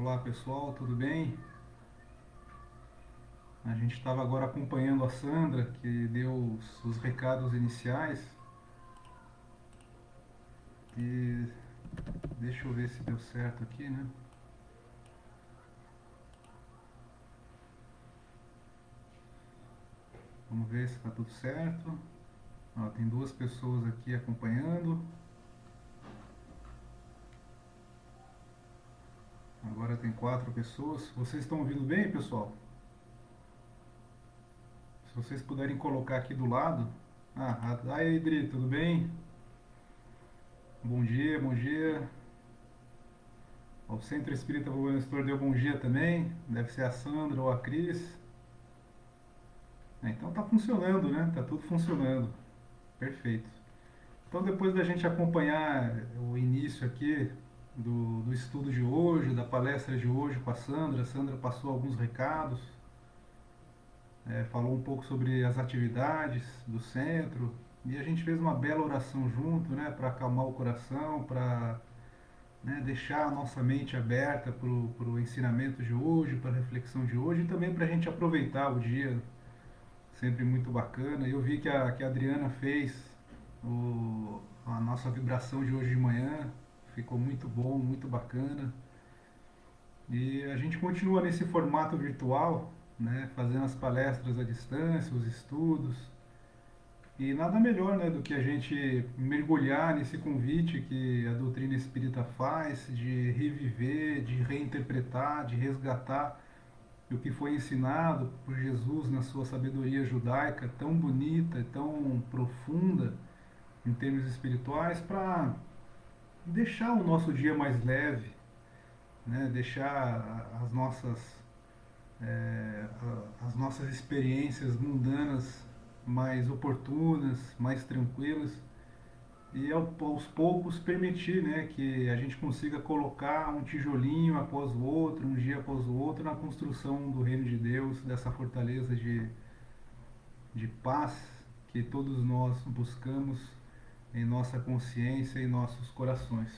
Olá pessoal, tudo bem? A gente estava agora acompanhando a Sandra, que deu os recados iniciais. E deixa eu ver se deu certo aqui, né? Vamos ver se está tudo certo. Ó, tem duas pessoas aqui acompanhando. Agora tem quatro pessoas. Vocês estão ouvindo bem, pessoal? Se vocês puderem colocar aqui do lado. Aí, Idri, tudo bem? Bom dia, bom dia. O Centro Espírita Vovô Nestor deu bom dia também. Deve ser a Sandra ou a Cris. Então tá funcionando, né? Tá tudo funcionando. Perfeito. Então depois da gente acompanhar o início aqui do estudo de hoje, da palestra de hoje com a Sandra passou alguns recados, falou um pouco sobre as atividades do centro e a gente fez uma bela oração junto, né? Para acalmar o coração, para deixar a nossa mente aberta para o ensinamento de hoje, para a reflexão de hoje e também para a gente aproveitar o dia. Sempre muito bacana. Eu vi que a Adriana fez a nossa vibração de hoje de manhã. Ficou muito bom, muito bacana. E a gente continua nesse formato virtual, né, fazendo as palestras à distância, os estudos. E nada melhor, né, do que a gente mergulhar nesse convite que a doutrina espírita faz de reviver, de reinterpretar, de resgatar o que foi ensinado por Jesus na sua sabedoria judaica, tão bonita, tão profunda em termos espirituais, para deixar o nosso dia mais leve, né? Deixar as nossas experiências mundanas mais oportunas, mais tranquilas e aos poucos permitir, né, que a gente consiga colocar um tijolinho após o outro, um dia após o outro, na construção do reino de Deus, dessa fortaleza de paz que todos nós buscamos em nossa consciência e nossos corações.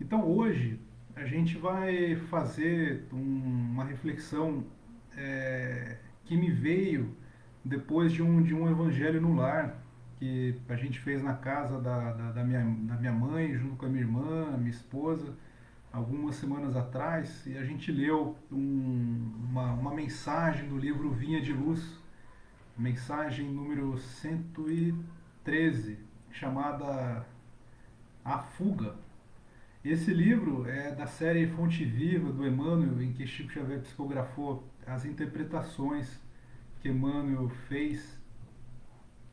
Então hoje a gente vai fazer uma reflexão que me veio depois de um evangelho no lar que a gente fez na casa da minha mãe, junto com a minha irmã, a minha esposa, algumas semanas atrás, e a gente leu uma mensagem do livro Vinha de Luz, mensagem número 113, chamada A Fuga. Esse livro é da série Fonte Viva do Emmanuel, em que Chico Xavier psicografou as interpretações que Emmanuel fez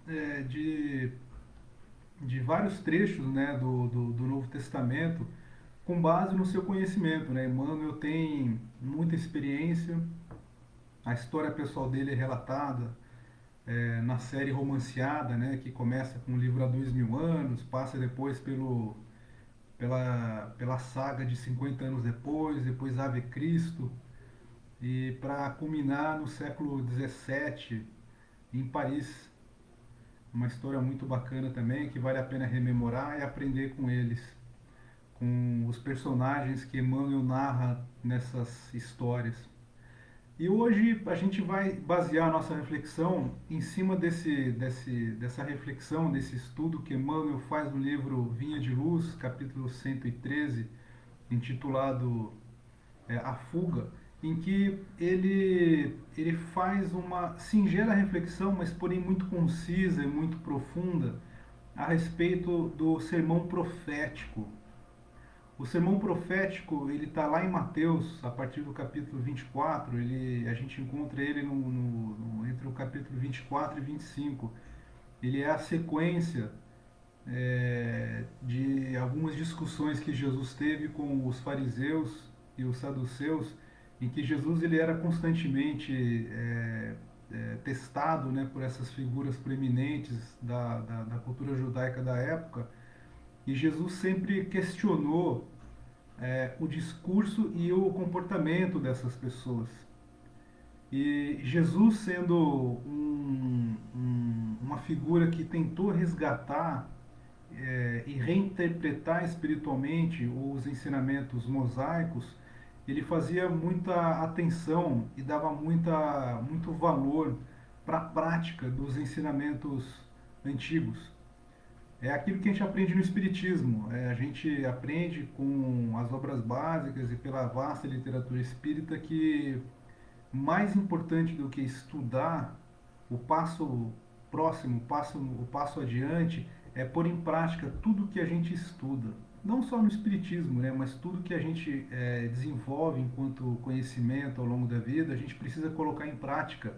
é, de, de vários trechos, né, do Novo Testamento com base no seu conhecimento. Né? Emmanuel tem muita experiência, a história pessoal dele é relatada na série romanceada, né, que começa com o livro Há 2000 anos, passa depois pela saga de 50 anos depois Ave Cristo, e para culminar no século XVII, em Paris. Uma história muito bacana também, que vale a pena rememorar e aprender com eles, com os personagens que Emmanuel narra nessas histórias. E hoje a gente vai basear a nossa reflexão em cima dessa reflexão, desse estudo que Emmanuel faz no livro Vinha de Luz, capítulo 113, intitulado A Fuga, em que ele faz uma singela reflexão, mas porém muito concisa e muito profunda, a respeito do sermão profético. O sermão profético, ele está lá em Mateus, a partir do capítulo 24, a gente encontra ele entre o capítulo 24 e 25. Ele é a sequência de algumas discussões que Jesus teve com os fariseus e os saduceus, em que Jesus ele era constantemente testado, né, por essas figuras preeminentes da cultura judaica da época, e Jesus sempre questionou o discurso e o comportamento dessas pessoas. E Jesus, sendo uma figura que tentou resgatar e reinterpretar espiritualmente os ensinamentos mosaicos, ele fazia muita atenção e dava muito valor para a prática dos ensinamentos antigos. É aquilo que a gente aprende no Espiritismo. A gente aprende com as obras básicas e pela vasta literatura espírita que mais importante do que estudar, o passo próximo, o passo adiante, é pôr em prática tudo que a gente estuda. Não só no Espiritismo, né, mas tudo que a gente desenvolve enquanto conhecimento ao longo da vida, a gente precisa colocar em prática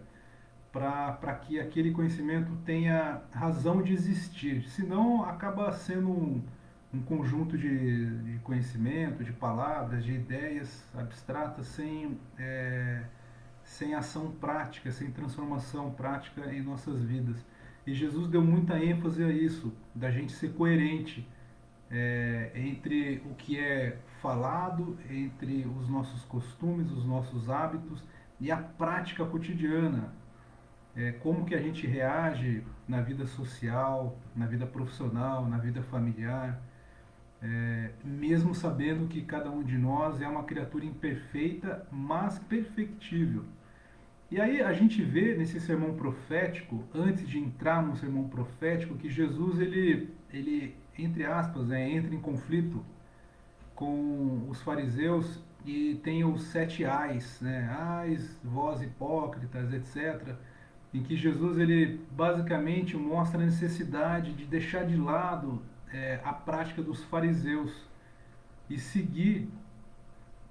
para que aquele conhecimento tenha razão de existir. Senão, acaba sendo um conjunto de conhecimento, de palavras, de ideias abstratas, sem ação prática, sem transformação prática em nossas vidas. E Jesus deu muita ênfase a isso, da gente ser coerente entre o que é falado, entre os nossos costumes, os nossos hábitos e a prática cotidiana. Como que a gente reage na vida social, na vida profissional, na vida familiar, mesmo sabendo que cada um de nós é uma criatura imperfeita, mas perfectível. E aí a gente vê nesse sermão profético, antes de entrar no sermão profético, que Jesus ele entre aspas, entra em conflito com os fariseus e tem os 7 ais, né? Ais, vós hipócritas, etc. Em que Jesus ele basicamente mostra a necessidade de deixar de lado a prática dos fariseus e seguir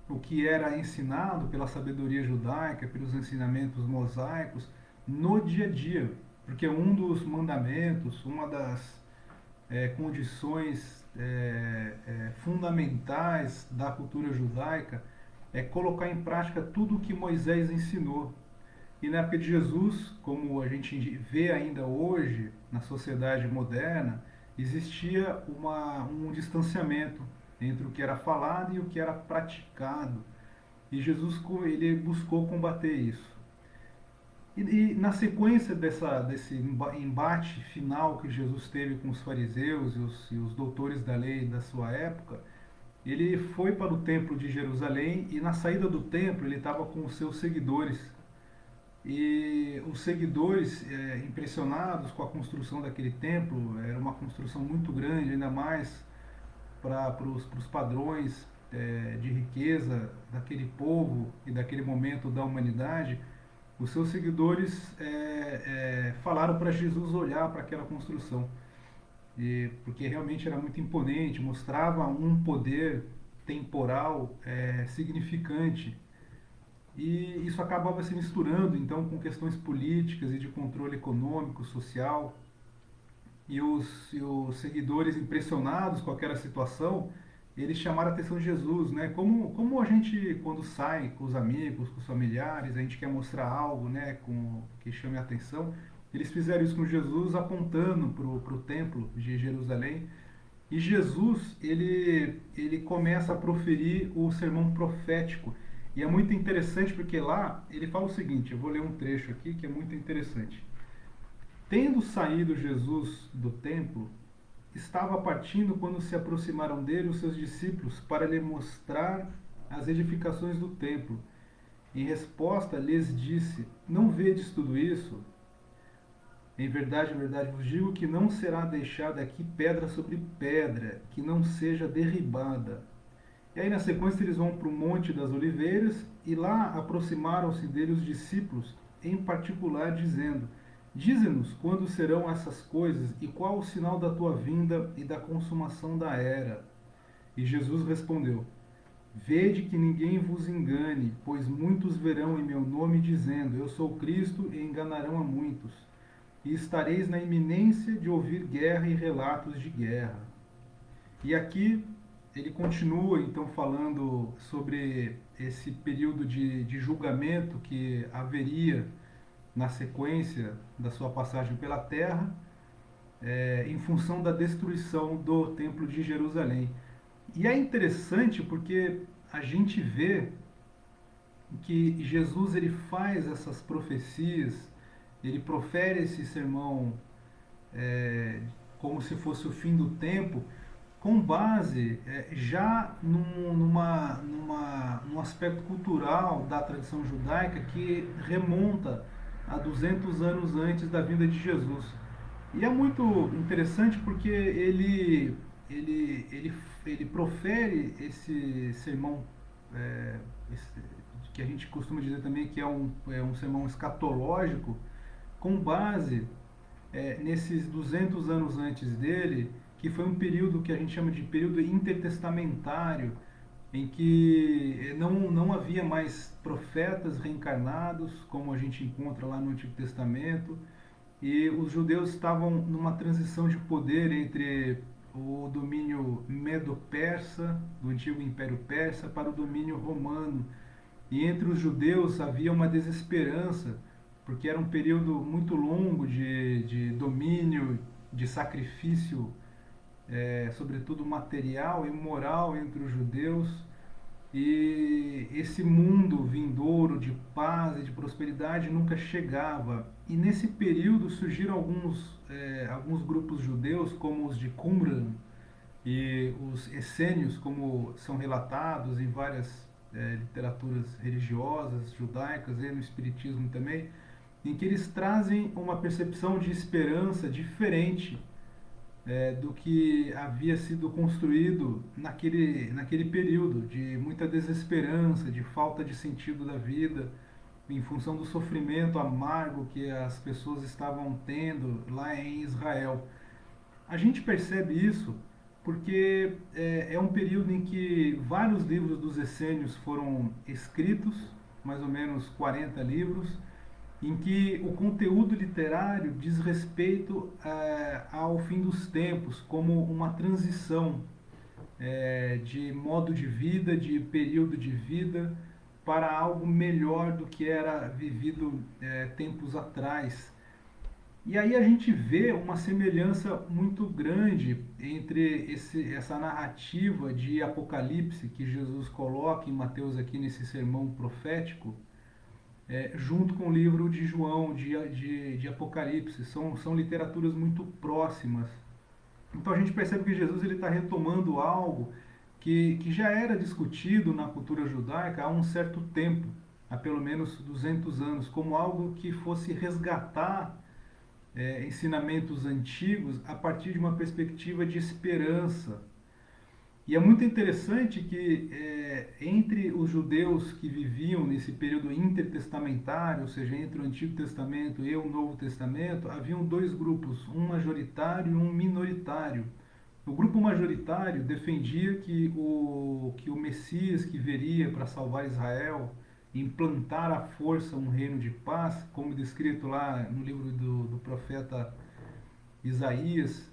o que era ensinado pela sabedoria judaica, pelos ensinamentos mosaicos, no dia a dia. Porque um dos mandamentos, uma das condições fundamentais da cultura judaica é colocar em prática tudo o que Moisés ensinou. E na época de Jesus, como a gente vê ainda hoje na sociedade moderna, existia um distanciamento entre o que era falado e o que era praticado. E Jesus ele buscou combater isso. E na sequência desse embate final que Jesus teve com os fariseus e os doutores da lei da sua época, ele foi para o templo de Jerusalém e na saída do templo ele estava com os seus seguidores. E os seguidores, impressionados com a construção daquele templo, era uma construção muito grande, ainda mais para os padrões de riqueza daquele povo e daquele momento da humanidade, os seus seguidores falaram para Jesus olhar para aquela construção, porque realmente era muito imponente, mostrava um poder temporal significante. E isso acabava se misturando então com questões políticas e de controle econômico, social. E os seguidores, impressionados com aquela situação, eles chamaram a atenção de Jesus, né? Como a gente, quando sai com os amigos, com os familiares, a gente quer mostrar algo, né, que chame a atenção. Eles fizeram isso com Jesus, apontando para o templo de Jerusalém. E Jesus, ele começa a proferir o sermão profético. E é muito interessante porque lá ele fala o seguinte, eu vou ler um trecho aqui que é muito interessante. Tendo saído Jesus do templo, estava partindo quando se aproximaram dele os seus discípulos para lhe mostrar as edificações do templo. Em resposta, lhes disse: Não vedes tudo isso? Em verdade vos digo que não será deixada aqui pedra sobre pedra, que não seja derribada. E aí, na sequência, eles vão para o Monte das Oliveiras e lá aproximaram-se dele os discípulos, em particular, dizendo: Dize-nos quando serão essas coisas e qual o sinal da tua vinda e da consumação da era. E Jesus respondeu: Vede que ninguém vos engane, pois muitos verão em meu nome dizendo: Eu sou Cristo, e enganarão a muitos. E estareis na iminência de ouvir guerra e relatos de guerra. E aqui ele continua então falando sobre esse período de julgamento que haveria na sequência da sua passagem pela terra, em função da destruição do Templo de Jerusalém. E é interessante porque a gente vê que Jesus ele faz essas profecias, ele profere esse sermão como se fosse o fim do tempo, com base já num aspecto cultural da tradição judaica que remonta a 200 anos antes da vinda de Jesus. E é muito interessante porque ele, ele, ele profere esse sermão, é, esse, que a gente costuma dizer também que é um sermão escatológico, com base nesses 200 anos antes dele, que foi um período que a gente chama de período intertestamentário, em que não havia mais profetas reencarnados, como a gente encontra lá no Antigo Testamento, e os judeus estavam numa transição de poder entre o domínio medo-persa, do antigo Império Persa, para o domínio romano. E entre os judeus havia uma desesperança, porque era um período muito longo de domínio, de sacrifício, sobretudo material e moral entre os judeus. E esse mundo vindouro de paz e de prosperidade nunca chegava. E nesse período surgiram alguns grupos judeus, como os de Qumran e os essênios, como são relatados em várias literaturas religiosas judaicas e no espiritismo também, em que eles trazem uma percepção de esperança diferente do que havia sido construído naquele período de muita desesperança, de falta de sentido da vida, em função do sofrimento amargo que as pessoas estavam tendo lá em Israel. A gente percebe isso porque é um período em que vários livros dos essênios foram escritos, mais ou menos 40 livros, em que o conteúdo literário diz respeito ao fim dos tempos, como uma transição de modo de vida, de período de vida, para algo melhor do que era vivido tempos atrás. E aí a gente vê uma semelhança muito grande entre essa narrativa de Apocalipse que Jesus coloca em Mateus aqui nesse sermão profético, junto com o livro de João, de Apocalipse. São literaturas muito próximas. Então a gente percebe que Jesus está retomando algo que já era discutido na cultura judaica há um certo tempo, há pelo menos 200 anos, como algo que fosse resgatar ensinamentos antigos a partir de uma perspectiva de esperança. E é muito interessante que entre os judeus que viviam nesse período intertestamentário, ou seja, entre o Antigo Testamento e o Novo Testamento, haviam dois grupos, um majoritário e um minoritário. O grupo majoritário defendia que o Messias que viria para salvar Israel, implantar à força um reino de paz, como descrito lá no livro do profeta Isaías,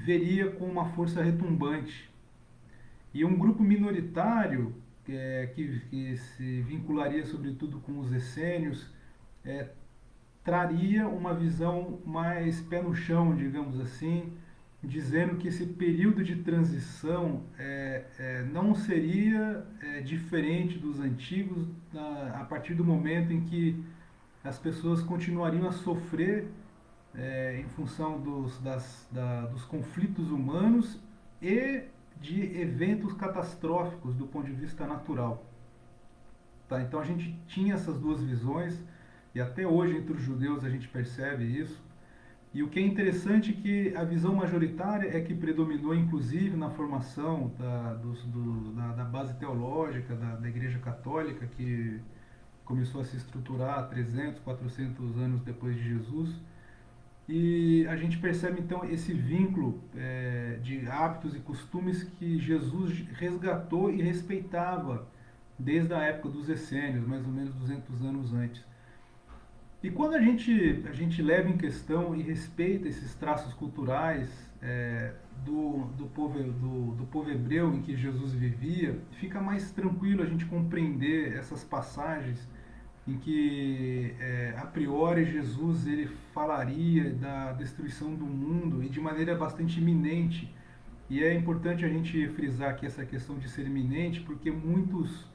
veria com uma força retumbante. E um grupo minoritário, que se vincularia sobretudo com os essênios, traria uma visão mais pé no chão, digamos assim, dizendo que esse período de transição não seria diferente dos antigos a partir do momento em que as pessoas continuariam a sofrer em função dos conflitos humanos e de eventos catastróficos do ponto de vista natural. Tá? Então a gente tinha essas duas visões e até hoje entre os judeus a gente percebe isso. E o que é interessante é que a visão majoritária é que predominou inclusive na formação da base teológica da Igreja Católica, que começou a se estruturar 300, 400 anos depois de Jesus. E a gente percebe então esse vínculo de hábitos e costumes que Jesus resgatou e respeitava desde a época dos essênios, mais ou menos 200 anos antes. E quando a gente leva em questão e respeita esses traços culturais do povo hebreu em que Jesus vivia, fica mais tranquilo a gente compreender essas passagens em que a priori Jesus ele falaria da destruição do mundo e de maneira bastante iminente. E é importante a gente frisar aqui essa questão de ser iminente, porque muitos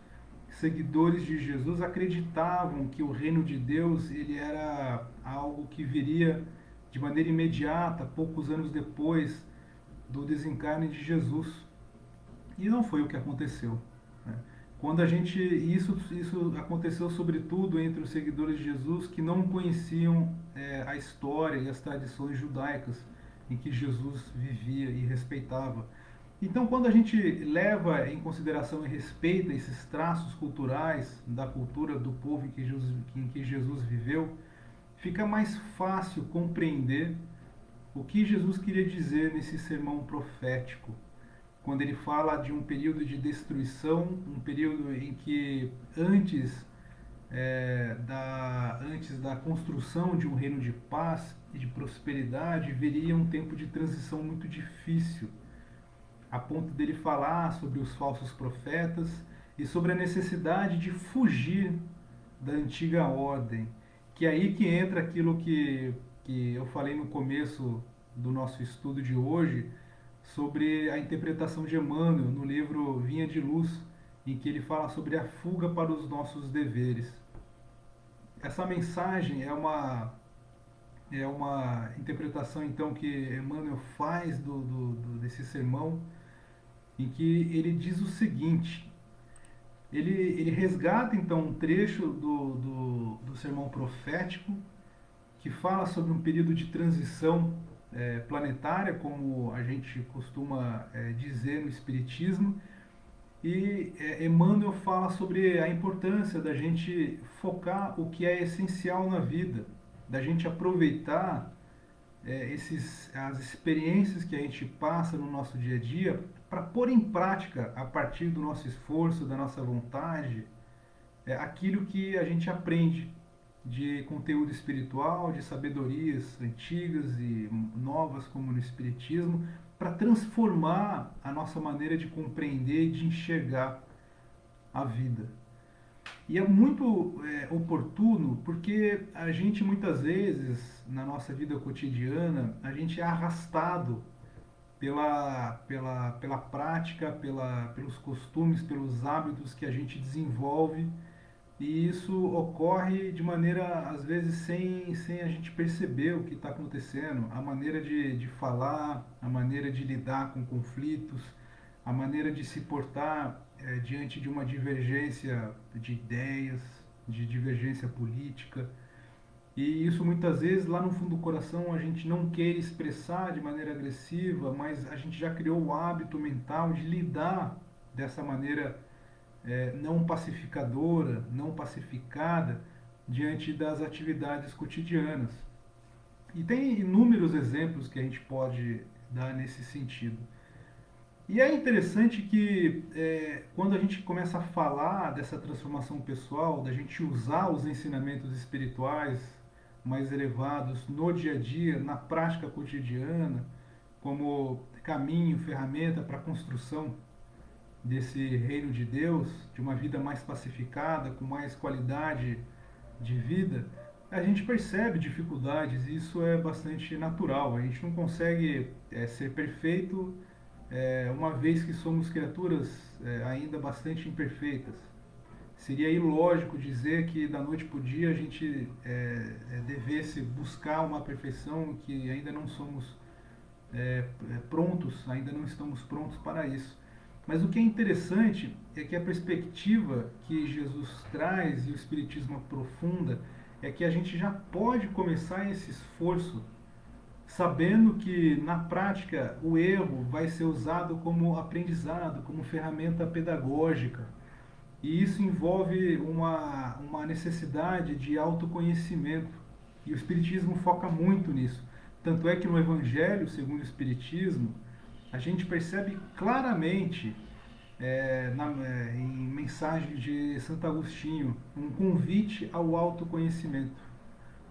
seguidores de Jesus acreditavam que o reino de Deus ele era algo que viria de maneira imediata, poucos anos depois do desencarne de Jesus. E não foi o que aconteceu, né? Quando a gente isso aconteceu sobretudo entre os seguidores de Jesus que não conheciam a história e as tradições judaicas em que Jesus vivia e respeitava. Então, quando a gente leva em consideração e respeita esses traços culturais da cultura do povo em que Jesus viveu, fica mais fácil compreender o que Jesus queria dizer nesse sermão profético, quando ele fala de um período de destruição, um período em que antes da construção de um reino de paz e de prosperidade, viria um tempo de transição muito difícil, a ponto dele falar sobre os falsos profetas e sobre a necessidade de fugir da antiga ordem, que é aí que entra aquilo que eu falei no começo do nosso estudo de hoje, sobre a interpretação de Emmanuel no livro Vinha de Luz, em que ele fala sobre a fuga para os nossos deveres. Essa mensagem é uma interpretação então que Emmanuel faz desse sermão, em que ele diz o seguinte: ele resgata então um trecho do sermão profético que fala sobre um período de transição planetária, como a gente costuma dizer no Espiritismo, e Emmanuel fala sobre a importância da gente focar o que é essencial na vida, da gente aproveitar as experiências que a gente passa no nosso dia a dia para pôr em prática, a partir do nosso esforço, da nossa vontade, aquilo que a gente aprende de conteúdo espiritual, de sabedorias antigas e novas, como no Espiritismo, para transformar a nossa maneira de compreender e de enxergar a vida. E é muito oportuno porque a gente muitas vezes, na nossa vida cotidiana, a gente é arrastado pela prática, pelos costumes, pelos hábitos que a gente desenvolve, e isso ocorre de maneira, às vezes, sem a gente perceber o que está acontecendo. A maneira de falar, a maneira de lidar com conflitos, a maneira de se portar diante de uma divergência de ideias, de divergência política. E isso muitas vezes lá no fundo do coração a gente não quer expressar de maneira agressiva, mas a gente já criou o hábito mental de lidar dessa maneira não pacificadora, não pacificada, diante das atividades cotidianas. E tem inúmeros exemplos que a gente pode dar nesse sentido. E é interessante que quando a gente começa a falar dessa transformação pessoal, da gente usar os ensinamentos espirituais mais elevados no dia a dia, na prática cotidiana, como caminho, ferramenta para a construção desse reino de Deus, de uma vida mais pacificada, com mais qualidade de vida, a gente percebe dificuldades e isso é bastante natural. A gente não consegue ser perfeito, uma vez que somos criaturas ainda bastante imperfeitas. Seria ilógico dizer que da noite para o dia a gente devesse buscar uma perfeição que ainda não somos prontos, ainda não estamos prontos para isso. Mas o que é interessante é que a perspectiva que Jesus traz e o Espiritismo aprofunda é que a gente já pode começar esse esforço sabendo que na prática o erro vai ser usado como aprendizado, como ferramenta pedagógica. E isso envolve uma necessidade de autoconhecimento. E o Espiritismo foca muito nisso. Tanto é que no Evangelho, segundo o Espiritismo, a gente percebe claramente em mensagem de Santo Agostinho um convite ao autoconhecimento,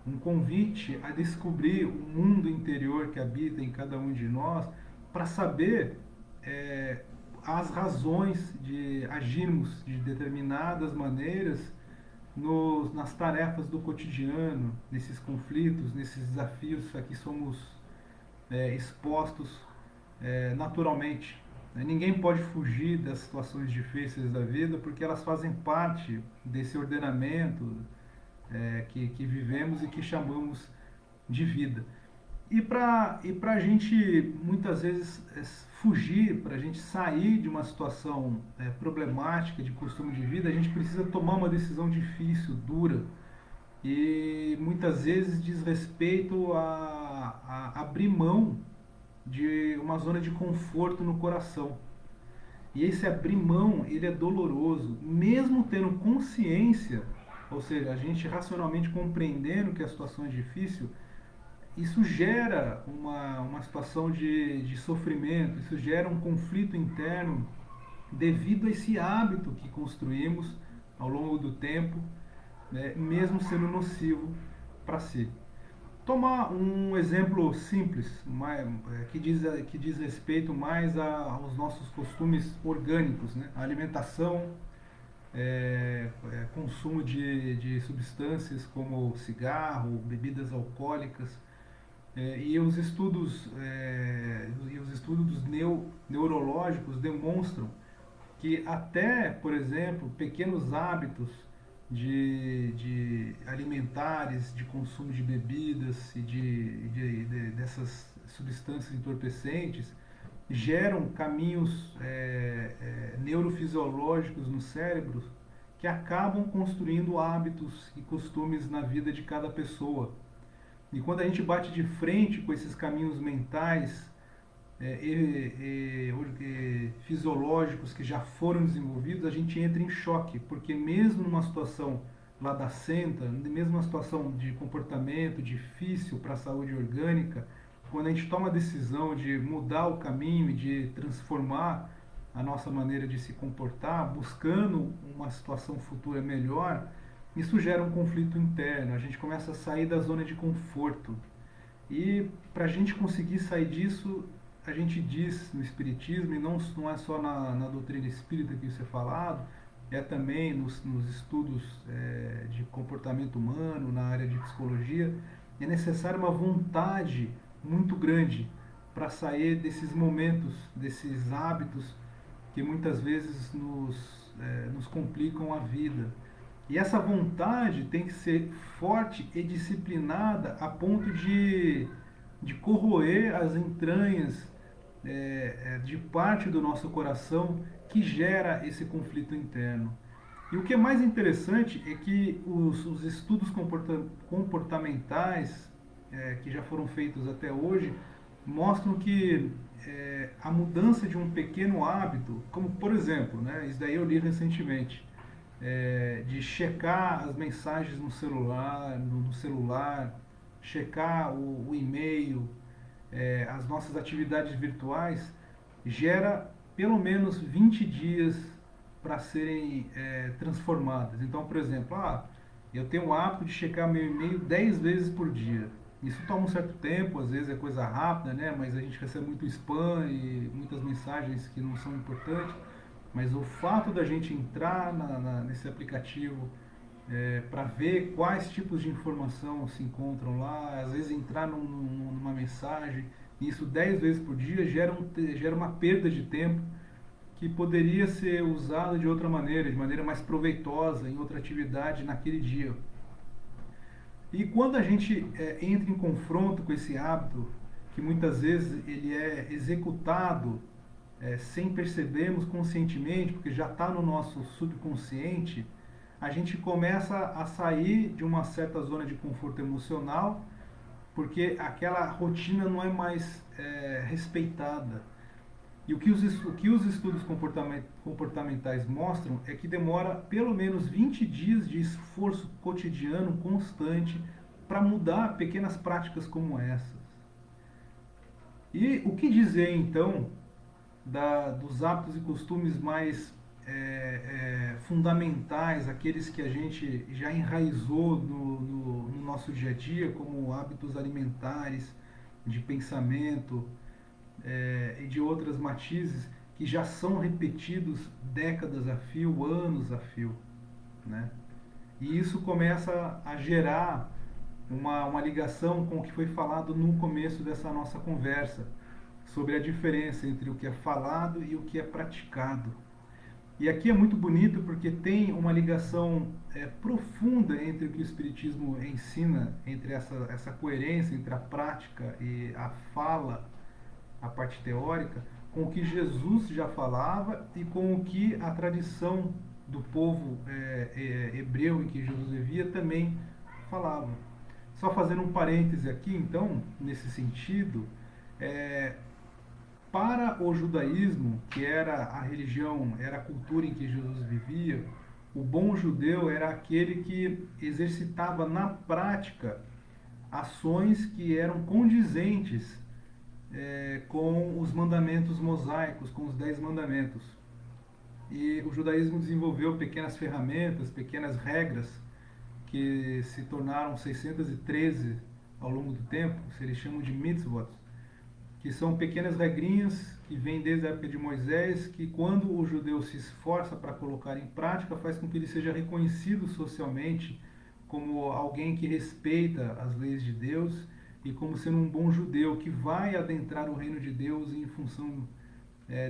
um convite a descobrir o mundo interior que habita em cada um de nós, para saber as razões de agirmos de determinadas maneiras nas tarefas do cotidiano, nesses conflitos, nesses desafios a que somos expostos naturalmente. Ninguém pode fugir das situações difíceis da vida porque elas fazem parte desse ordenamento que vivemos e que chamamos de vida. E para a gente, muitas vezes, fugir, para a gente sair de uma situação problemática de costume de vida, a gente precisa tomar uma decisão difícil, dura, e muitas vezes diz respeito a abrir mão de uma zona de conforto no coração. E esse abrir mão, ele é doloroso, mesmo tendo consciência, ou seja, a gente racionalmente compreendendo que a situação é difícil, isso gera uma situação de sofrimento, isso gera um conflito interno devido a esse hábito que construímos ao longo do tempo, né, mesmo sendo nocivo para si. Tomar um exemplo simples, que diz respeito mais aos nossos costumes orgânicos, né? A alimentação, consumo de substâncias como cigarro, bebidas alcoólicas, e os estudos neurológicos demonstram que até, por exemplo, pequenos hábitos de alimentares, de consumo de bebidas e dessas substâncias entorpecentes geram caminhos neurofisiológicos no cérebro que acabam construindo hábitos e costumes na vida de cada pessoa. E quando a gente bate de frente com esses caminhos mentais fisiológicos que já foram desenvolvidos, a gente entra em choque, porque mesmo numa situação ladacenta, mesmo numa situação de comportamento difícil para a saúde orgânica, quando a gente toma a decisão de mudar o caminho e de transformar a nossa maneira de se comportar, buscando uma situação futura melhor, isso gera um conflito interno, a gente começa a sair da zona de conforto. E para a gente conseguir sair disso, a gente diz no Espiritismo, e não é só na doutrina espírita que isso é falado, é também nos estudos de comportamento humano, na área de psicologia, é necessária uma vontade muito grande para sair desses momentos, desses hábitos que muitas vezes nos complicam a vida. E essa vontade tem que ser forte e disciplinada a ponto de corroer as entranhas de parte do nosso coração que gera esse conflito interno. E o que é mais interessante é que os estudos comportamentais que já foram feitos até hoje mostram que a mudança de um pequeno hábito, como por exemplo, né, isso daí eu li recentemente, de checar as mensagens no celular, checar o e-mail, as nossas atividades virtuais, gera pelo menos 20 dias para serem transformadas. Então, por exemplo, eu tenho o hábito de checar meu e-mail 10 vezes por dia. Isso toma um certo tempo, às vezes é coisa rápida, né? Mas a gente recebe muito spam e muitas mensagens que não são importantes. Mas o fato da gente entrar nesse aplicativo para ver quais tipos de informação se encontram lá, às vezes entrar numa mensagem, isso 10 vezes por dia gera uma perda de tempo que poderia ser usada de outra maneira, de maneira mais proveitosa, em outra atividade naquele dia. E quando a gente entra em confronto com esse hábito, que muitas vezes ele é executado sem percebermos conscientemente, porque já está no nosso subconsciente, a gente começa a sair de uma certa zona de conforto emocional, porque aquela rotina não é mais respeitada. E o que os estudos comportamentais mostram é que demora pelo menos 20 dias de esforço cotidiano constante para mudar pequenas práticas como essas. E o que dizer então dos hábitos e costumes mais fundamentais, aqueles que a gente já enraizou no nosso dia a dia, como hábitos alimentares, de pensamento e de outras matizes que já são repetidos décadas a fio, anos a fio, né? E isso começa a gerar uma ligação com o que foi falado no começo dessa nossa conversa, sobre a diferença entre o que é falado e o que é praticado. E aqui é muito bonito porque tem uma ligação profunda entre o que o Espiritismo ensina, entre essa coerência entre a prática e a fala, a parte teórica, com o que Jesus já falava e com o que a tradição do povo hebreu em que Jesus vivia também falava. Só fazendo um parêntese aqui, então, nesse sentido, é, para o judaísmo, que era a religião, era a cultura em que Jesus vivia, o bom judeu era aquele que exercitava na prática ações que eram condizentes com os mandamentos mosaicos, com os 10 mandamentos. E o judaísmo desenvolveu pequenas ferramentas, pequenas regras, que se tornaram 613 ao longo do tempo, eles chamam de mitzvot, que são pequenas regrinhas que vêm desde a época de Moisés, que quando o judeu se esforça para colocar em prática, faz com que ele seja reconhecido socialmente como alguém que respeita as leis de Deus e como sendo um bom judeu que vai adentrar o reino de Deus em função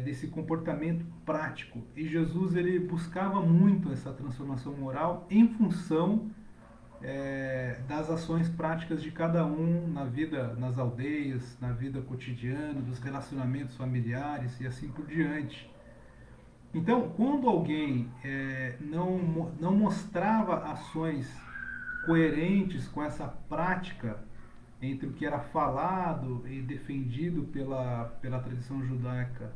desse comportamento prático. E Jesus ele buscava muito essa transformação moral em função das ações práticas de cada um na vida, nas aldeias, na vida cotidiana, dos relacionamentos familiares e assim por diante. Então, quando alguém não mostrava ações coerentes com essa prática entre o que era falado e defendido pela tradição judaica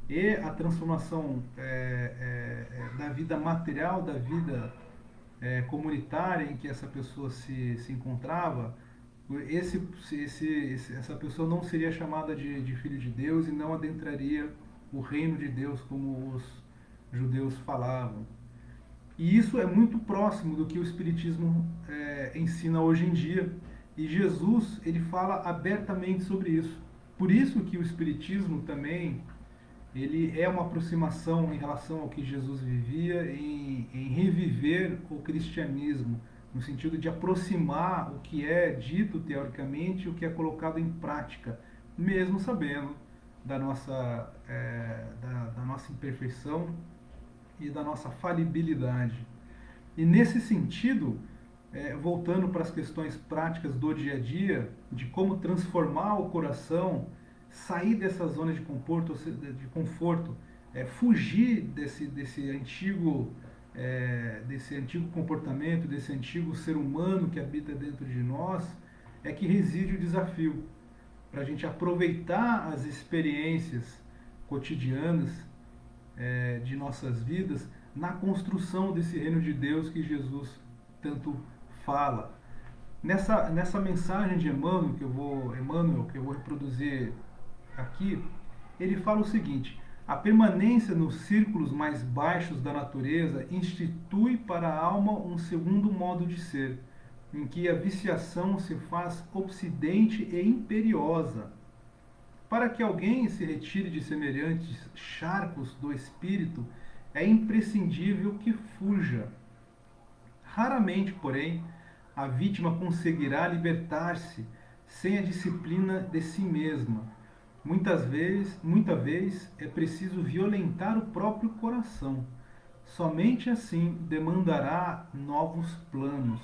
e a transformação da vida material, da vida comunitária em que essa pessoa se encontrava, essa pessoa não seria chamada de filho de Deus e não adentraria o reino de Deus como os judeus falavam. E isso é muito próximo do que o Espiritismo ensina hoje em dia. E Jesus ele fala abertamente sobre isso. Por isso que o Espiritismo também ele é uma aproximação em relação ao que Jesus vivia, em reviver o cristianismo, no sentido de aproximar o que é dito teoricamente e o que é colocado em prática, mesmo sabendo da nossa imperfeição e da nossa falibilidade. E nesse sentido, voltando para as questões práticas do dia a dia, de como transformar o coração, sair dessa zona de conforto, fugir desse antigo comportamento, desse antigo ser humano que habita dentro de nós, é que reside o desafio para a gente aproveitar as experiências cotidianas de nossas vidas na construção desse reino de Deus que Jesus tanto fala. Nessa mensagem de Emmanuel que eu vou reproduzir aqui, ele fala o seguinte: a permanência nos círculos mais baixos da natureza institui para a alma um segundo modo de ser, em que a viciação se faz obsidente e imperiosa. Para que alguém se retire de semelhantes charcos do espírito, é imprescindível que fuja. Raramente, porém, a vítima conseguirá libertar-se sem a disciplina de si mesma. Muita vez é preciso violentar o próprio coração. Somente assim demandará novos planos.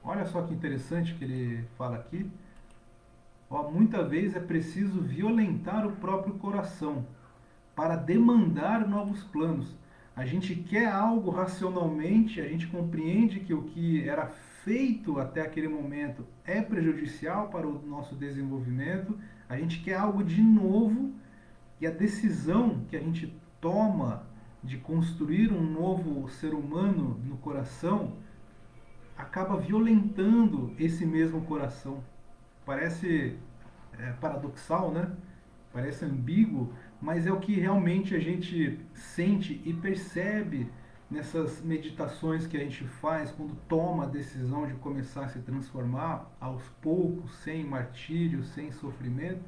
Olha só que interessante que ele fala aqui. Muitas vezes é preciso violentar o próprio coração para demandar novos planos. A gente quer algo racionalmente, a gente compreende que o que era feito até aquele momento é prejudicial para o nosso desenvolvimento, a gente quer algo de novo e a decisão que a gente toma de construir um novo ser humano no coração acaba violentando esse mesmo coração. Parece paradoxal, né? Parece ambíguo, mas é o que realmente a gente sente e percebe nessas meditações que a gente faz quando toma a decisão de começar a se transformar aos poucos, sem martírio, sem sofrimento,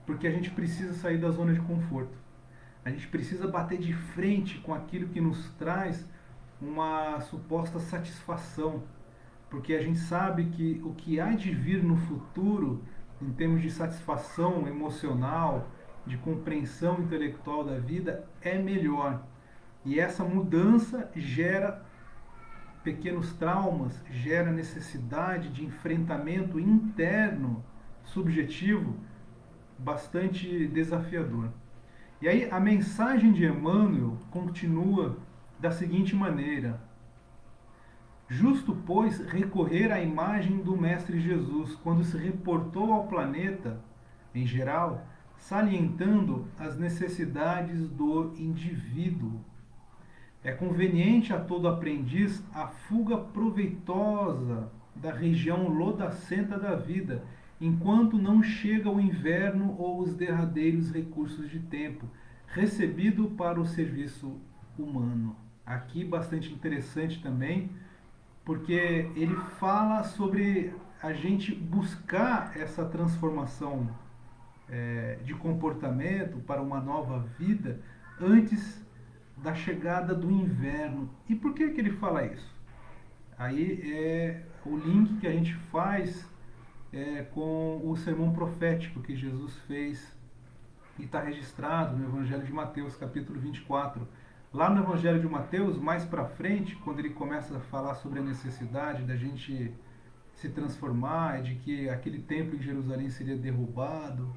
porque a gente precisa sair da zona de conforto. A gente precisa bater de frente com aquilo que nos traz uma suposta satisfação, porque a gente sabe que o que há de vir no futuro, em termos de satisfação emocional, de compreensão intelectual da vida, é melhor. E essa mudança gera pequenos traumas, gera necessidade de enfrentamento interno, subjetivo, bastante desafiador. E aí a mensagem de Emmanuel continua da seguinte maneira: justo, pois, recorrer à imagem do Mestre Jesus quando se reportou ao planeta, em geral, salientando as necessidades do indivíduo. É conveniente a todo aprendiz a fuga proveitosa da região lodacenta da vida, enquanto não chega o inverno ou os derradeiros recursos de tempo, recebido para o serviço humano. Aqui bastante interessante também, porque ele fala sobre a gente buscar essa transformação de comportamento para uma nova vida antes da chegada do inverno. E por que, que ele fala isso? Aí é o link que a gente faz com o sermão profético que Jesus fez e está registrado no Evangelho de Mateus, capítulo 24. Lá no Evangelho de Mateus, mais para frente, quando ele começa a falar sobre a necessidade da gente se transformar, de que aquele templo em Jerusalém seria derrubado,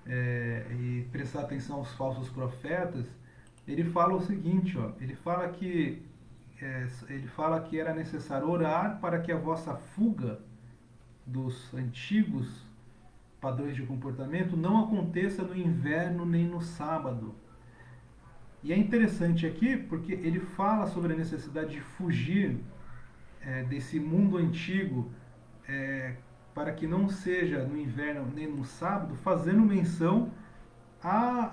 e prestar atenção aos falsos profetas, ele fala o seguinte, ó, ele fala que era necessário orar para que a vossa fuga dos antigos padrões de comportamento não aconteça no inverno nem no sábado. E é interessante aqui porque ele fala sobre a necessidade de fugir desse mundo antigo, para que não seja no inverno nem no sábado, fazendo menção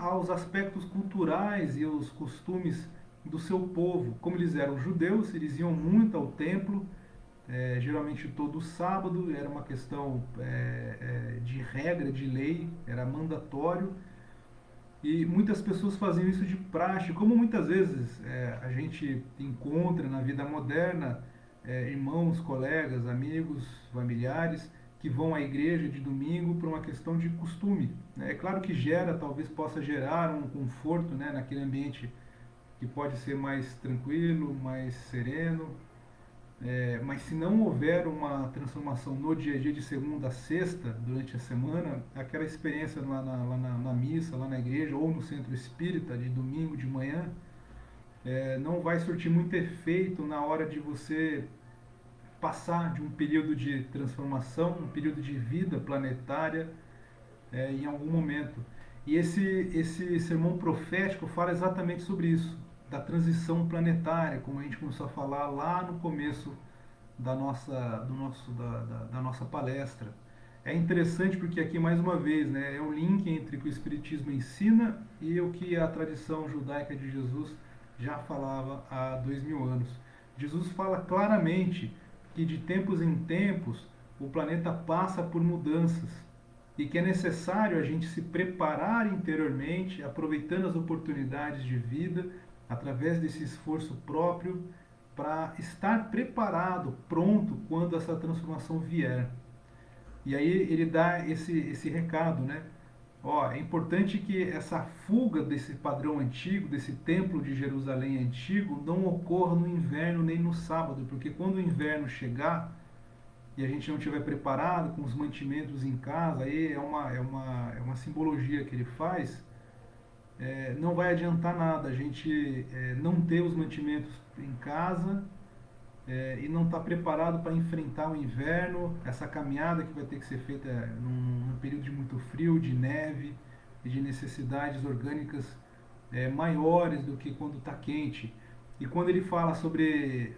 aos aspectos culturais e os costumes do seu povo. Como eles eram judeus, eles iam muito ao templo, geralmente todo sábado, era uma questão de regra, de lei, era mandatório. E muitas pessoas faziam isso de praxe, como muitas vezes a gente encontra na vida moderna irmãos, colegas, amigos, familiares que vão à igreja de domingo por uma questão de costume. Né? É claro que talvez possa gerar um conforto, né, naquele ambiente que pode ser mais tranquilo, mais sereno, mas se não houver uma transformação no dia a dia de segunda a sexta, durante a semana, aquela experiência lá na missa, lá na igreja, ou no centro espírita, de domingo de manhã, não vai surtir muito efeito na hora de você passar de um período de transformação, um período de vida planetária, em algum momento. E esse sermão profético fala exatamente sobre isso, da transição planetária, como a gente começou a falar lá no começo da nossa palestra. É interessante porque aqui, mais uma vez, né, é um link entre o que o Espiritismo ensina e o que a tradição judaica de Jesus já falava há 2000 anos. Jesus fala claramente que de tempos em tempos o planeta passa por mudanças e que é necessário a gente se preparar interiormente, aproveitando as oportunidades de vida, através desse esforço próprio, para estar preparado, pronto, quando essa transformação vier. E aí ele dá esse recado, né? Ó, é importante que essa fuga desse padrão antigo, desse templo de Jerusalém antigo, não ocorra no inverno nem no sábado, porque quando o inverno chegar e a gente não estiver preparado com os mantimentos em casa, aí é uma simbologia que ele faz, não vai adiantar nada a gente não ter os mantimentos em casa e não estar preparado para enfrentar o inverno, essa caminhada que vai ter que ser feita num período de muito frio, de neve e de necessidades orgânicas maiores do que quando está quente. E quando ele fala sobre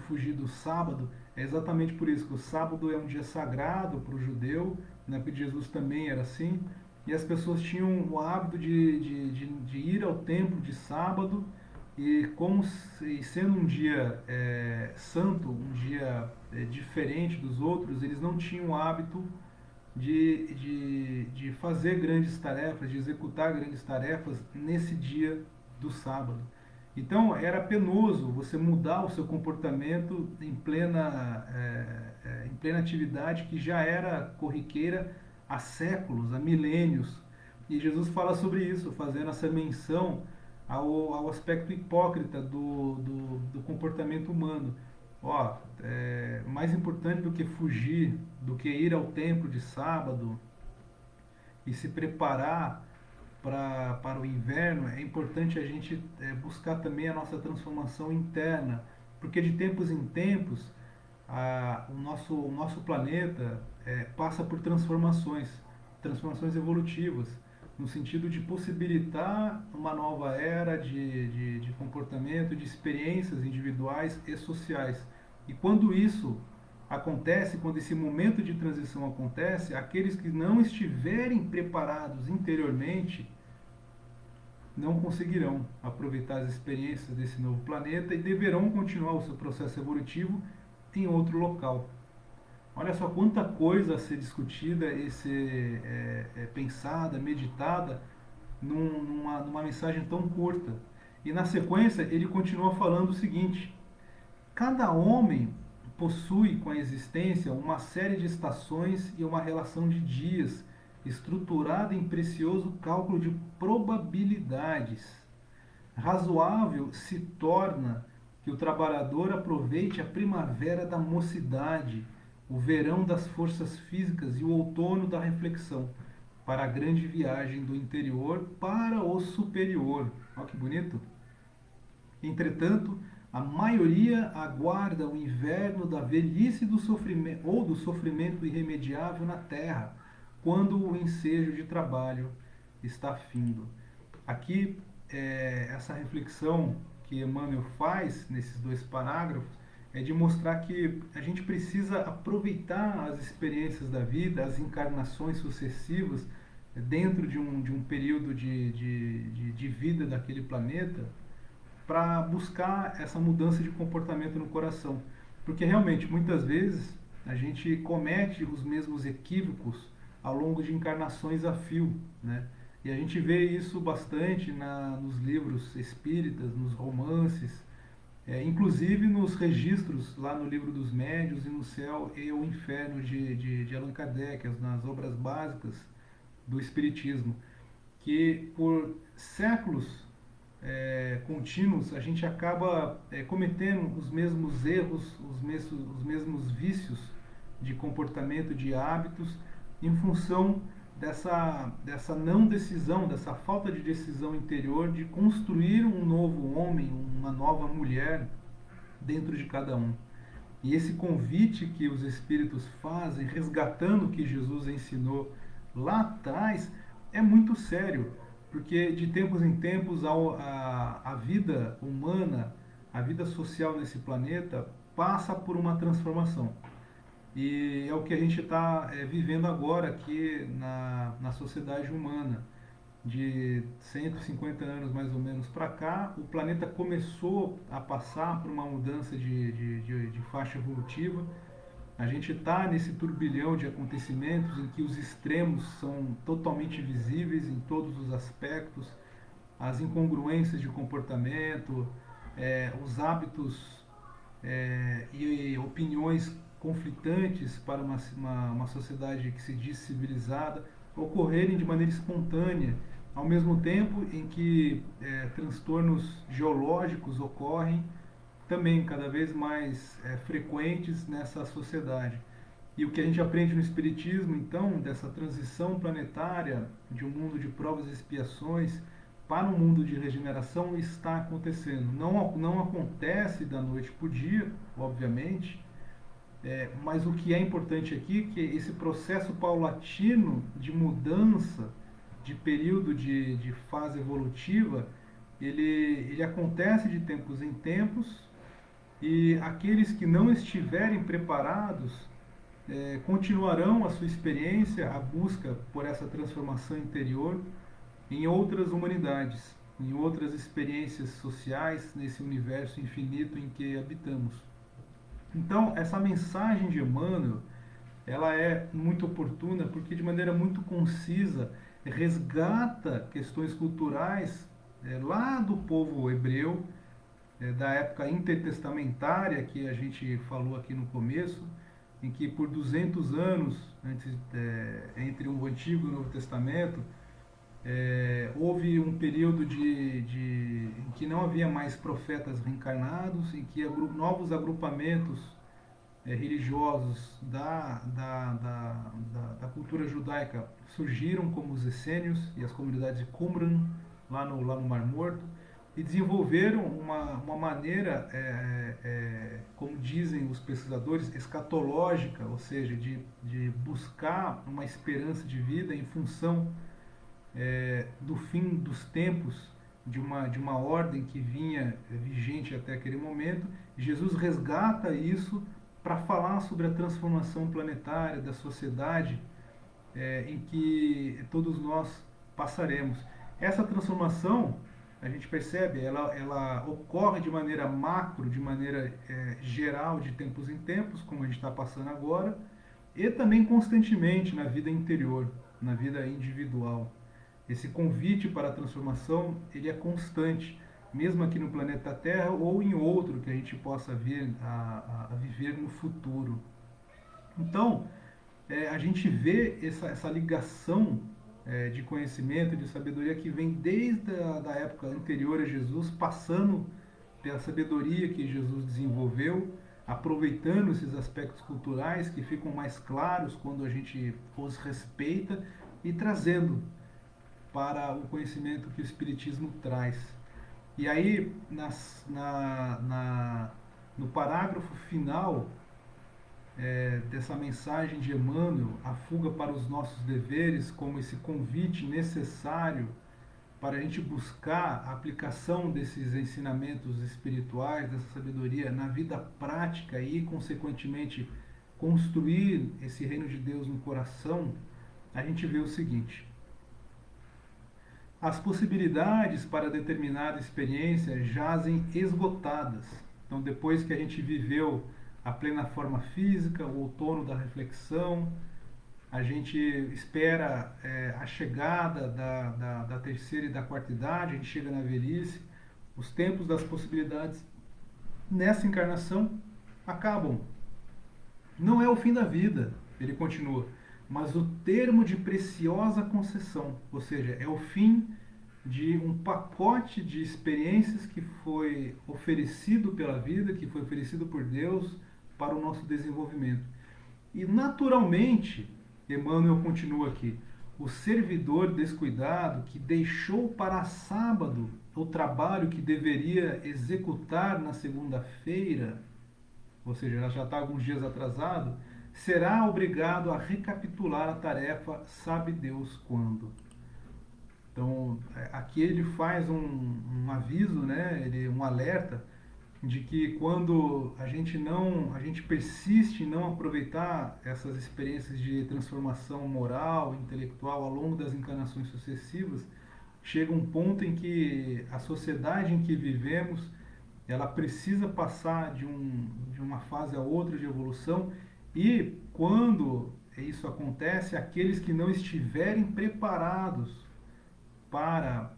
fugir do sábado, é exatamente por isso que o sábado é um dia sagrado para o judeu, na época de Jesus também era assim, e as pessoas tinham o hábito de ir ao templo de sábado, e sendo um dia santo, um dia diferente dos outros, eles não tinham o hábito de fazer grandes tarefas, de executar grandes tarefas nesse dia do sábado. Então era penoso você mudar o seu comportamento em plena atividade que já era corriqueira há séculos, há milênios. E Jesus fala sobre isso, fazendo essa menção ao aspecto hipócrita do comportamento humano. Ó, mais importante do que fugir, do que ir ao templo de sábado e se preparar para o inverno, é importante a gente buscar também a nossa transformação interna, porque de tempos em tempos o nosso planeta passa por transformações evolutivas, no sentido de possibilitar uma nova era de comportamento, de experiências individuais e sociais. E quando isso acontece, quando esse momento de transição acontece, aqueles que não estiverem preparados interiormente não conseguirão aproveitar as experiências desse novo planeta e deverão continuar o seu processo evolutivo em outro local. Olha só quanta coisa a ser discutida e ser pensada, meditada numa mensagem tão curta. E na sequência ele continua falando o seguinte: cada homem possui com a existência uma série de estações e uma relação de dias, estruturada em precioso cálculo de probabilidades. Razoável se torna que o trabalhador aproveite a primavera da mocidade, o verão das forças físicas e o outono da reflexão, para a grande viagem do interior para o superior. Olha que bonito! Entretanto, a maioria aguarda o inverno da velhice do sofrimento, ou do sofrimento irremediável na terra, quando o ensejo de trabalho está findo. Aqui, essa reflexão que Emmanuel faz nesses dois parágrafos é de mostrar que a gente precisa aproveitar as experiências da vida, as encarnações sucessivas dentro de um período de vida daquele planeta, para buscar essa mudança de comportamento no coração. Porque realmente, muitas vezes, a gente comete os mesmos equívocos ao longo de encarnações a fio, né? E a gente vê isso bastante nos livros espíritas, nos romances, inclusive nos registros lá no Livro dos Médiuns e no Céu e o Inferno de Allan Kardec, nas obras básicas do Espiritismo, que por séculos contínuos a gente acaba cometendo os mesmos erros, os mesmos vícios de comportamento, de hábitos, em função dessa não decisão, dessa falta de decisão interior de construir um novo homem, uma nova mulher dentro de cada um. E esse convite que os Espíritos fazem, resgatando o que Jesus ensinou lá atrás, é muito sério, porque de tempos em tempos a vida humana, a vida social nesse planeta passa por uma transformação. E é o que a gente está vivendo agora aqui na sociedade humana. De 150 anos mais ou menos para cá, o planeta começou a passar por uma mudança de faixa evolutiva. A gente está nesse turbilhão de acontecimentos em que os extremos são totalmente visíveis em todos os aspectos, as incongruências de comportamento, os hábitos e opiniões conflitantes para uma sociedade que se diz civilizada ocorrerem de maneira espontânea, ao mesmo tempo em que transtornos geológicos ocorrem também cada vez mais frequentes nessa sociedade. E o que a gente aprende no Espiritismo, então, dessa transição planetária de um mundo de provas e expiações para um mundo de regeneração, está acontecendo. Não acontece da noite para o dia, obviamente, mas o que é importante aqui é que esse processo paulatino de mudança de período de fase evolutiva, ele acontece de tempos em tempos, e aqueles que não estiverem preparados continuarão a sua experiência, a busca por essa transformação interior em outras humanidades, em outras experiências sociais nesse universo infinito em que habitamos. Então, essa mensagem de Emmanuel, ela é muito oportuna porque de maneira muito concisa resgata questões culturais lá do povo hebreu, da época intertestamentária que a gente falou aqui no começo, em que por 200 anos entre o Antigo e o Novo Testamento, Houve um período em que não havia mais profetas reencarnados, em que novos agrupamentos religiosos da cultura judaica surgiram, como os essênios e as comunidades de Qumran, lá no Mar Morto, e desenvolveram uma maneira, como dizem os pesquisadores, escatológica, ou seja, de buscar uma esperança de vida em função do fim dos tempos, de uma ordem que vinha vigente até aquele momento. Jesus resgata isso para falar sobre a transformação planetária da sociedade em que todos nós passaremos. Essa transformação, a gente percebe, ela ocorre de maneira macro, de maneira geral, de tempos em tempos, como a gente está passando agora, e também constantemente na vida interior, na vida individual. Esse convite para a transformação, ele é constante, mesmo aqui no planeta Terra ou em outro que a gente possa vir a viver no futuro. Então, a gente vê essa ligação de conhecimento, de sabedoria que vem desde da época anterior a Jesus, passando pela sabedoria que Jesus desenvolveu, aproveitando esses aspectos culturais que ficam mais claros quando a gente os respeita e trazendo para o conhecimento que o Espiritismo traz. E aí, no parágrafo final dessa mensagem de Emmanuel, a fuga para os nossos deveres, como esse convite necessário para a gente buscar a aplicação desses ensinamentos espirituais, dessa sabedoria na vida prática e, consequentemente, construir esse reino de Deus no coração, a gente vê o seguinte: as possibilidades para determinada experiência jazem esgotadas. Então, depois que a gente viveu a plena forma física, o outono da reflexão, a gente espera a chegada da terceira e da quarta idade, a gente chega na velhice, os tempos das possibilidades nessa encarnação acabam. Não é o fim da vida, ele continua, mas o termo de preciosa concessão, ou seja, é o fim de um pacote de experiências que foi oferecido pela vida, que foi oferecido por Deus para o nosso desenvolvimento. E naturalmente, Emmanuel continua aqui, o servidor descuidado que deixou para sábado o trabalho que deveria executar na segunda-feira, ou seja, já está alguns dias atrasado, será obrigado a recapitular a tarefa, sabe Deus quando. Então, aqui ele faz um aviso, né, um alerta de que quando a gente persiste em não aproveitar essas experiências de transformação moral, intelectual ao longo das encarnações sucessivas, chega um ponto em que a sociedade em que vivemos, ela precisa passar de uma fase a outra de evolução, e quando isso acontece, aqueles que não estiverem preparados para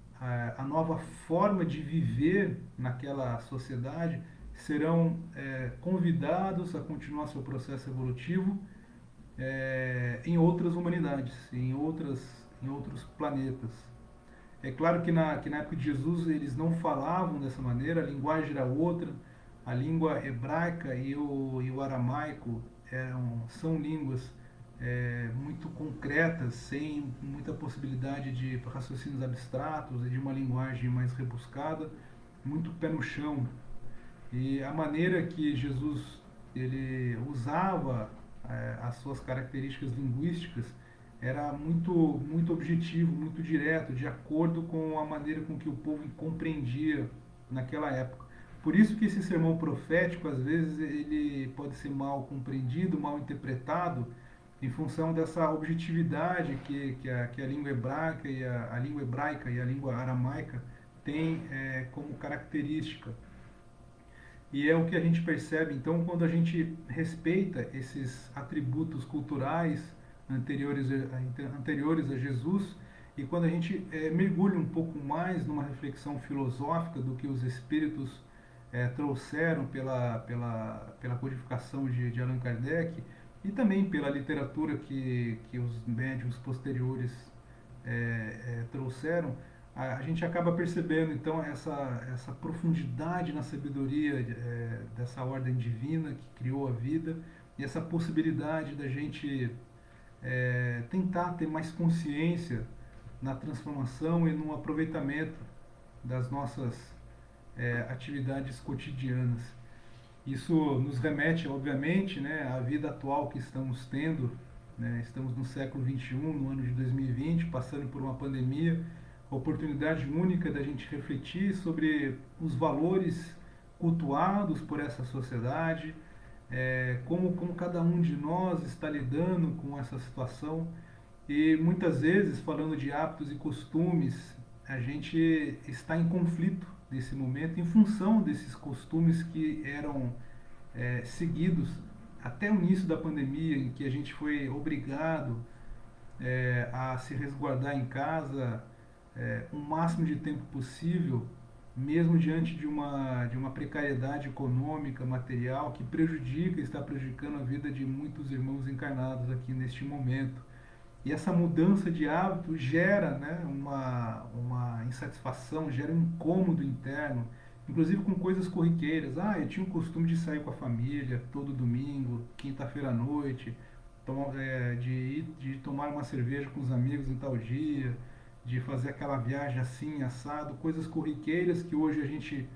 a nova forma de viver naquela sociedade serão convidados a continuar seu processo evolutivo em outras humanidades, em outros planetas. É claro que na época de Jesus eles não falavam dessa maneira, a linguagem era outra, a língua hebraica e o aramaico são línguas muito concretas, sem muita possibilidade de raciocínios abstratos e de uma linguagem mais rebuscada, muito pé no chão. E a maneira que Jesus ele usava as suas características linguísticas era muito objetivo, muito direto, de acordo com a maneira com que o povo compreendia naquela época. Por isso que esse sermão profético, às vezes, ele pode ser mal compreendido, mal interpretado, em função dessa objetividade que a língua hebraica a língua hebraica e a língua aramaica têm como característica. E é o que a gente percebe, então, quando a gente respeita esses atributos culturais anteriores a Jesus, e quando a gente mergulha um pouco mais numa reflexão filosófica do que os espíritos trouxeram pela codificação de Allan Kardec, e também pela literatura que os médiuns posteriores trouxeram, a gente acaba percebendo então essa profundidade na sabedoria dessa ordem divina que criou a vida e essa possibilidade da gente tentar ter mais consciência na transformação e no aproveitamento das nossas atividades cotidianas. Isso nos remete, obviamente, né, à vida atual que estamos tendo, né? Estamos no século XXI, no ano de 2020, passando por uma pandemia, oportunidade única da gente refletir sobre os valores cultuados por essa sociedade, como cada um de nós está lidando com essa situação. E muitas vezes, falando de hábitos e costumes, a gente está em conflito nesse momento em função desses costumes que eram seguidos até o início da pandemia, em que a gente foi obrigado a se resguardar em casa o máximo de tempo possível, mesmo diante de uma precariedade econômica, material, que prejudica, está prejudicando a vida de muitos irmãos encarnados aqui neste momento. E essa mudança de hábito gera, né, uma insatisfação, gera um incômodo interno, inclusive com coisas corriqueiras. Ah, eu tinha o costume de sair com a família todo domingo, quinta-feira à noite, de tomar uma cerveja com os amigos em tal dia, de fazer aquela viagem assim, assado, coisas corriqueiras que hoje a gente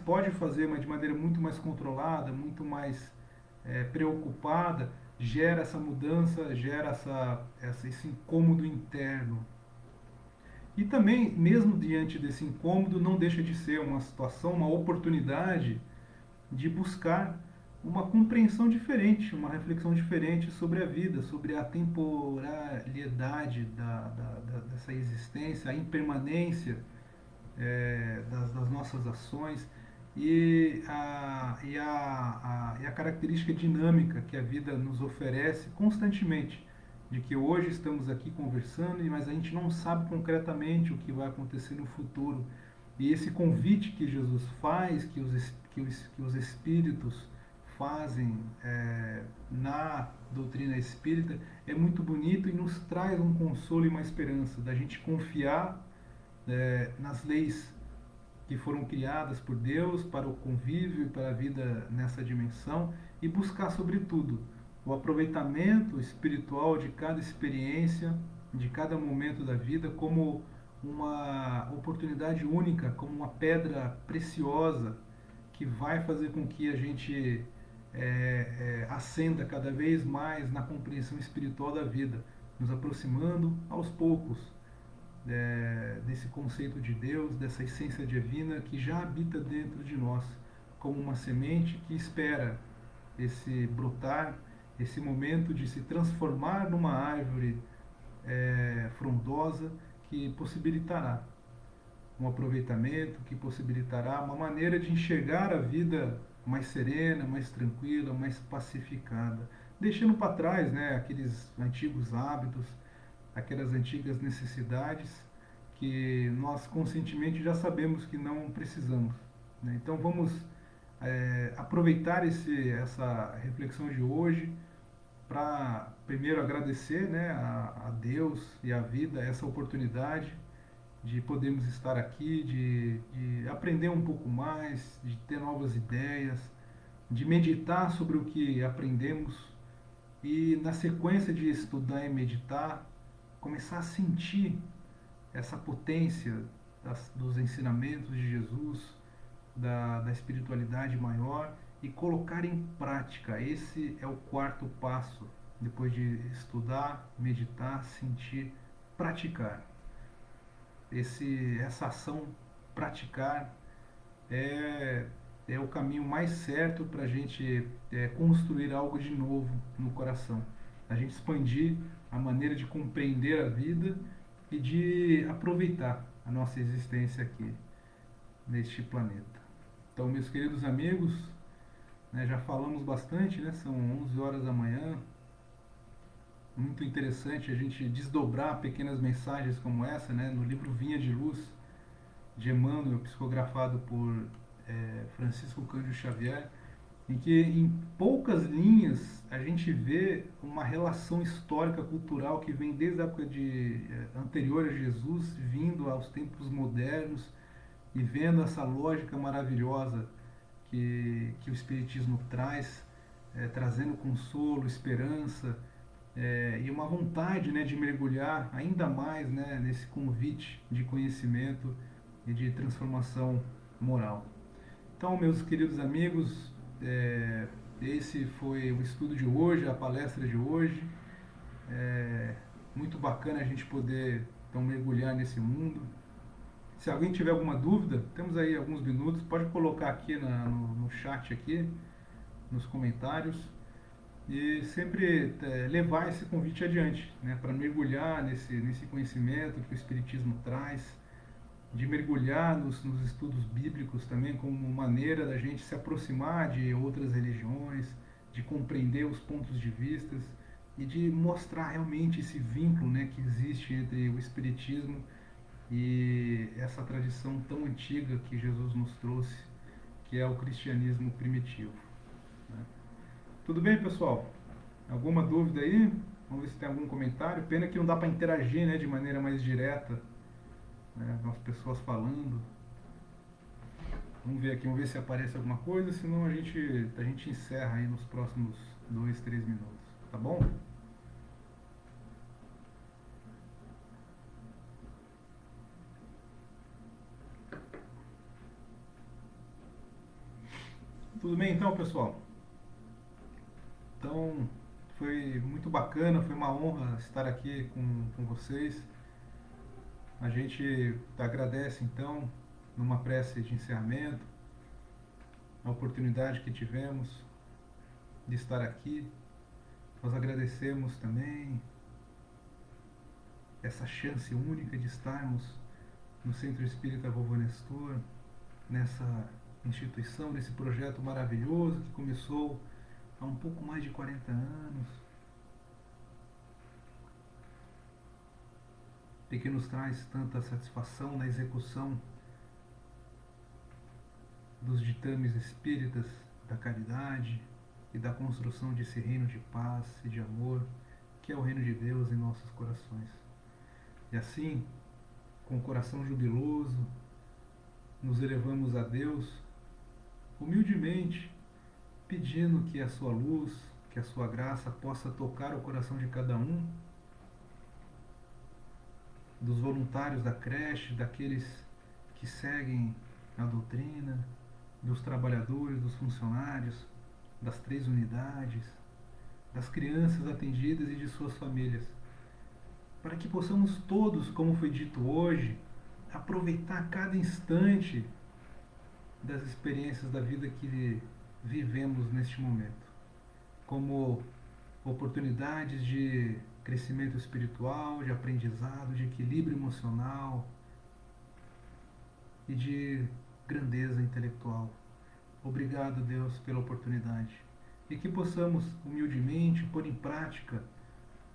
pode fazer, mas de maneira muito mais controlada, muito mais preocupada, gera essa mudança, gera esse incômodo interno. E também, mesmo diante desse incômodo, não deixa de ser uma situação, uma oportunidade de buscar uma compreensão diferente, uma reflexão diferente sobre a vida, sobre a temporalidade dessa existência, a impermanência das nossas ações e a característica dinâmica que a vida nos oferece constantemente, de que hoje estamos aqui conversando, mas a gente não sabe concretamente o que vai acontecer no futuro. E esse convite que Jesus faz, que os espíritos fazem na doutrina espírita, é muito bonito e nos traz um consolo e uma esperança da gente confiar nas leis que foram criadas por Deus para o convívio e para a vida nessa dimensão e buscar, sobretudo, o aproveitamento espiritual de cada experiência, de cada momento da vida, como uma oportunidade única, como uma pedra preciosa que vai fazer com que a gente ascenda cada vez mais na compreensão espiritual da vida, nos aproximando aos poucos desse conceito de Deus, dessa essência divina que já habita dentro de nós, como uma semente que espera esse brotar, esse momento de se transformar numa árvore frondosa que possibilitará um aproveitamento, que possibilitará uma maneira de enxergar a vida mais serena, mais tranquila, mais pacificada, deixando para trás, né, aqueles antigos hábitos, aquelas antigas necessidades que nós conscientemente já sabemos que não precisamos, né? Então vamos aproveitar essa reflexão de hoje para primeiro agradecer, né, a Deus e à vida essa oportunidade de podermos estar aqui, de aprender um pouco mais, de ter novas ideias, de meditar sobre o que aprendemos e, na sequência de estudar e meditar, começar a sentir essa potência dos ensinamentos de Jesus, da espiritualidade maior e colocar em prática. Esse é o quarto passo, depois de estudar, meditar, sentir, praticar. Essa ação, praticar, é o caminho mais certo para a gente construir algo de novo no coração. A gente expandir a maneira de compreender a vida e de aproveitar a nossa existência aqui neste planeta. Então, meus queridos amigos, né, já falamos bastante, né, são 11 horas da manhã. Muito interessante a gente desdobrar pequenas mensagens como essa, né, no livro Vinha de Luz, de Emmanuel, psicografado por Francisco Cândido Xavier. em que em poucas linhas a gente vê uma relação histórica cultural que vem desde a época anterior a Jesus, vindo aos tempos modernos e vendo essa lógica maravilhosa que o Espiritismo traz, trazendo consolo, esperança, e uma vontade, né, de mergulhar ainda mais, né, nesse convite de conhecimento e de transformação moral. Então, meus queridos amigos, esse foi o estudo de hoje, a palestra de hoje. É muito bacana a gente poder então mergulhar nesse mundo. Se alguém tiver alguma dúvida, temos aí alguns minutos, pode colocar aqui no chat aqui, nos comentários, e sempre levar esse convite adiante, né, para mergulhar nesse conhecimento que o Espiritismo traz, de mergulhar nos estudos bíblicos também como maneira da gente se aproximar de outras religiões, de compreender os pontos de vista e de mostrar realmente esse vínculo, né, que existe entre o Espiritismo e essa tradição tão antiga que Jesus nos trouxe, que é o cristianismo primitivo, né? Tudo bem, pessoal? Alguma dúvida aí? Vamos ver se tem algum comentário. Pena que não dá para interagir, né, de maneira mais direta, né, com as pessoas falando. Vamos ver aqui, vamos ver se aparece alguma coisa, senão a gente encerra aí nos próximos 2, 3 minutos, tá bom? Tudo bem então, pessoal? Então, foi muito bacana, foi uma honra estar aqui com vocês. A gente agradece então, numa prece de encerramento, a oportunidade que tivemos de estar aqui. Nós agradecemos também essa chance única de estarmos no Centro Espírita Vovô Nestor, nessa instituição, nesse projeto maravilhoso que começou há um pouco mais de 40 anos, e que nos traz tanta satisfação na execução dos ditames espíritas, da caridade e da construção desse reino de paz e de amor, que é o reino de Deus em nossos corações. E assim, com o coração jubiloso, nos elevamos a Deus humildemente, pedindo que a sua luz, que a sua graça possa tocar o coração de cada um, dos voluntários da creche, daqueles que seguem a doutrina, dos trabalhadores, dos funcionários, das 3 unidades, das crianças atendidas e de suas famílias, para que possamos todos, como foi dito hoje, aproveitar cada instante das experiências da vida que vivemos neste momento, como oportunidades de crescimento espiritual, de aprendizado, de equilíbrio emocional e de grandeza intelectual. Obrigado, Deus, pela oportunidade. E que possamos humildemente pôr em prática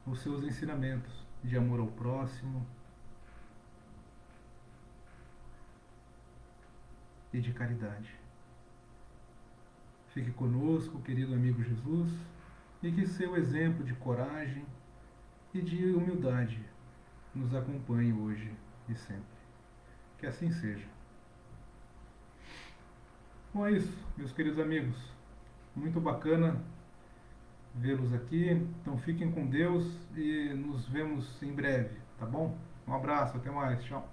os seus ensinamentos de amor ao próximo e de caridade. Fique conosco, querido amigo Jesus, e que seu exemplo de coragem e de humildade nos acompanhe hoje e sempre. Que assim seja. Bom, é isso, meus queridos amigos. Muito bacana vê-los aqui. Então fiquem com Deus e nos vemos em breve, tá bom? Um abraço, até mais, tchau.